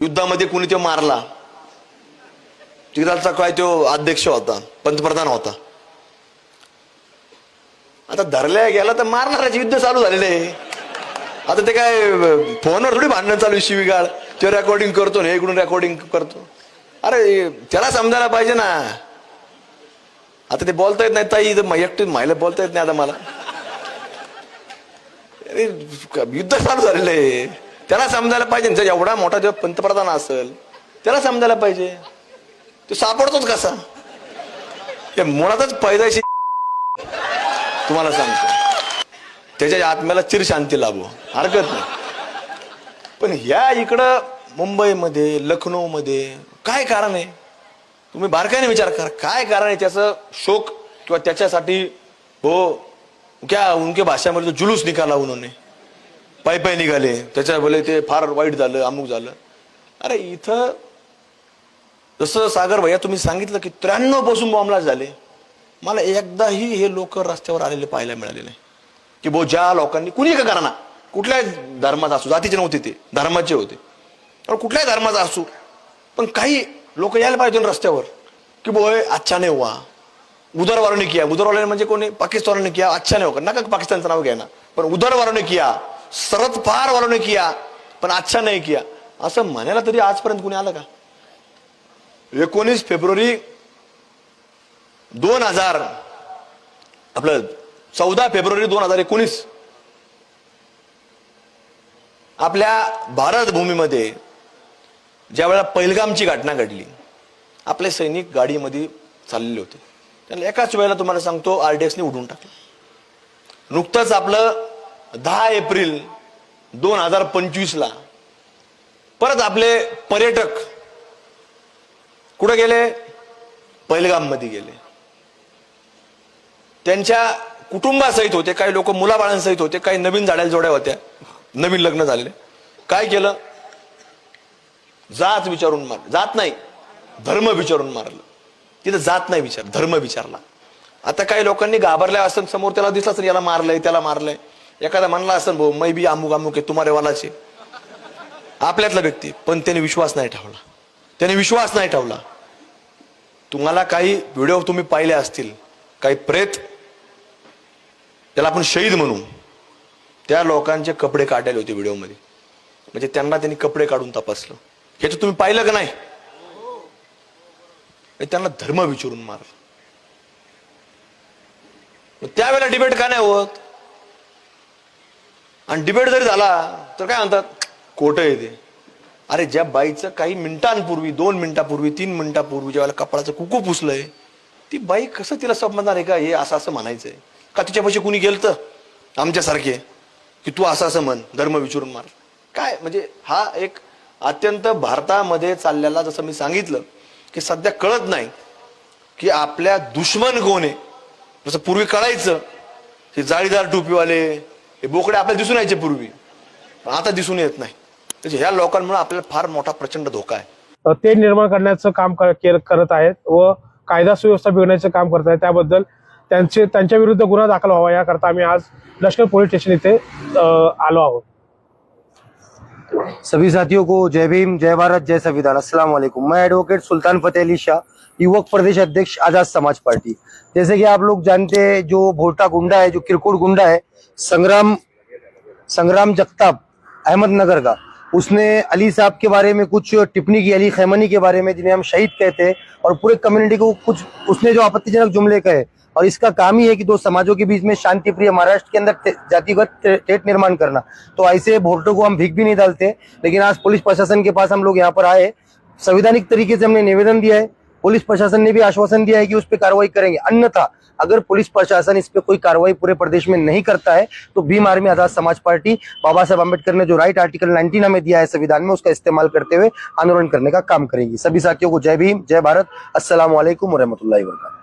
युद्धामध्ये कोणी तो मारला, तिथालचा काय तो अध्यक्ष होता, पंतप्रधान होता. आता धरल्या गेला तर मारणारच, युद्ध चालू झालेलं आहे. आता ते काय फोनवर थोडी भांडण चालू आहे, शिवीगाळ. ते रेकॉर्डिंग करतो ना, इकडून रेकॉर्डिंग करतो. अरे त्याला समजायला पाहिजे ना. आता ते बोलता येत नाही ताई, एकटी महिला बोलता येत नाही आता मला. अरे युद्ध चालू झालेलं आहे, त्याला समजायला पाहिजे. जर एवढा मोठा जेव्हा पंतप्रधान असेल त्याला समजायला पाहिजे. तो सापडतोच कसा? ते मुळातच पैदाशी तुम्हाला सांगतो, त्याच्या आत्म्याला चिर शांती लाभो, हरकत नाही. पण ह्या इकडं मुंबईमध्ये, लखनौमध्ये काय कारण आहे? तुम्ही बारकाईने विचार करा, काय कारण आहे त्याचं? शोक किंवा त्याच्यासाठी हो क्या उनके भाषामध्ये जुलूस निकाला उन्होंने, पाय पाय निघाले, त्याच्या बोले ते फार वाईट झालं, अमुक झालं. अरे इथं जसं सागर भैया तुम्ही सांगितलं की 93 पासून बॉम्बलास्ट झाले, मला एकदाही हे लोक रस्त्यावर आलेले पाहायला मिळाले नाही. की बो ज्या लोकांनी कुणी का करणार, कुठल्याही धर्माचा असू, जातीचे नव्हते ते, धर्माचे होते, कुठल्याही धर्माचा असू, पण काही लोक यायला पाहिजे रस्त्यावर की बो अच्छा नाही हुआ, उधर वालों ने किया. उधर वाले म्हणजे कोणी? पाकिस्तान ने किया, अच्छा नाही होगा नका पाकिस्तानचं नाव घ्या ना, पण उधर वालों ने किया, सरहद पार वालों ने किया, पण अच्छा नाही किया असं म्हणायला तरी आजपर्यंत कुणी आलं का? 19 फेब्रुवारी 2000 आपलं 14 फेब्रुवारी 2019 आपल्या भारत भूमीमध्ये ज्या वेळेला पहिलगामची घटना घडली, आपले सैनिक गाडीमध्ये चाललेले होते, त्याला एकाच वेळेला तुम्हाला सांगतो आरडीएक्सने उडवून टाकलं. नुकतंच आपलं 10 एप्रिल 2025 परत आपले पर्यटक कुठे गेले? पहिलगाम मध्ये गेले. त्यांच्या कुटुंबासहित होते, काही लोक मुलाबाळांसहित होते, काही नवीन झाडाला जोड्या होत्या, नवीन लग्न झालेले. काय केलं? जात विचारून मार, जात नाही धर्म विचारून मारलं. तिथं जात नाही विचार, धर्म विचारला. आता काही लोकांनी घाबरल्या असं, समोर त्याला दिसलं असं याला मारलंय त्याला मारलंय, एखादा म्हणला असं भाऊ मै बी अमुक अमुक आहे तुम्हारे वालाचे, आपल्यातला व्यक्ती, पण त्याने विश्वास नाही ठेवला, त्याने विश्वास नाही ठेवला. तुम्हाला काही व्हिडिओ तुम्ही पाहिले असतील, काही प्रेत, त्याला आपण शहीद म्हणू, त्या लोकांचे कपडे काढलेले होते व्हिडिओमध्ये, म्हणजे त्यांना त्यांनी कपडे काढून तपासलं. हे तर तुम्ही पाहिलं का नाही? त्यांना धर्म विचारून मारलं. त्यावेळेला डिबेट का नाही होत? आणि डिबेट जरी झाला तर काय म्हणतात? खोटं आहे ते. अरे ज्या बाईचं काही मिनिटांपूर्वी, 2 मिनिटापूर्वी, 3 मिनिटापूर्वी ज्या वेळेला कपाळाचं कुकू पुसलंय, ती बाई कसं तिला समजणार आहे का हे असं असं म्हणायचंय? का तिच्यापाशी कुणी गेलं तर आमच्यासारखे की तू असं असं म्हण, धर्म विचारून मार? काय म्हणजे हा एक अत्यंत भारतामध्ये चाललेला, जसं मी सांगितलं की सध्या कळत नाही की आपल्या दुश्मन कोण आहे. जसं पूर्वी कळायचं, हे जाळीदार टोपीवाले, हे बोकडे आपल्याला दिसून यायचे पूर्वी, आता दिसून येत नाही. म्हणजे ह्या लोकांमुळे आपल्याला फार मोठा प्रचंड धोका आहे. ते निर्माण करण्याचं काम करत आहेत व कायदा सुव्यवस्था बिघडण्याचं काम करत आहेत. त्याबद्दल त्यांच्या विरुद्ध गुन्हा दाखल व्हावा याकरता आम्ही आज लष्कर पोलीस स्टेशन इथे आलो आहोत. सभी साथियों को जय भीम, जय भारत, जय संविधान। अस्सलाम वालेकुम। मैं एडवोकेट सुल्तान फतेह अली शाह, युवक प्रदेश अध्यक्ष आजाद समाज पार्टी। जैसे कि आप लोग जानते हैं, जो भोटा गुंडा है, जो किरकुट गुंडा है, संग्राम जगताप अहमदनगर का, उसने अली साहब के बारे में कुछ टिप्पणी की, अली खैमनी के बारे में, जिन्हें हम शहीद कहते हैं, और पूरे कम्युनिटी को कुछ उसने जो आपत्तिजनक जुमले कहे, और इसका काम ही है कि दो समाजों के बीच में शांति प्रिय महाराष्ट्र के अंदर जातिगत टेट निर्माण करना। तो ऐसे भोटों को हम भीख भी नहीं डालते। लेकिन आज पुलिस प्रशासन के पास हम लोग यहाँ पर आए, संवैधानिक तरीके से हमने निवेदन दिया है, पुलिस प्रशासन ने भी आश्वासन दिया है कि उस पर कार्रवाई करेंगे। अन्यथा अगर पुलिस प्रशासन इस पे कोई कार्रवाई पूरे प्रदेश में नहीं करता है तो भीम आर्मी आजाद समाज पार्टी बाबा साहब अम्बेडकर ने जो राइट आर्टिकल 19 हमें दिया है संविधान में, उसका इस्तेमाल करते हुए आंदोलन करने का काम करेंगी। सभी साथियों को जय भीम, जय भारत, अस्सलाम वालेकुम व रहमतुल्लाहि व बरकातहू।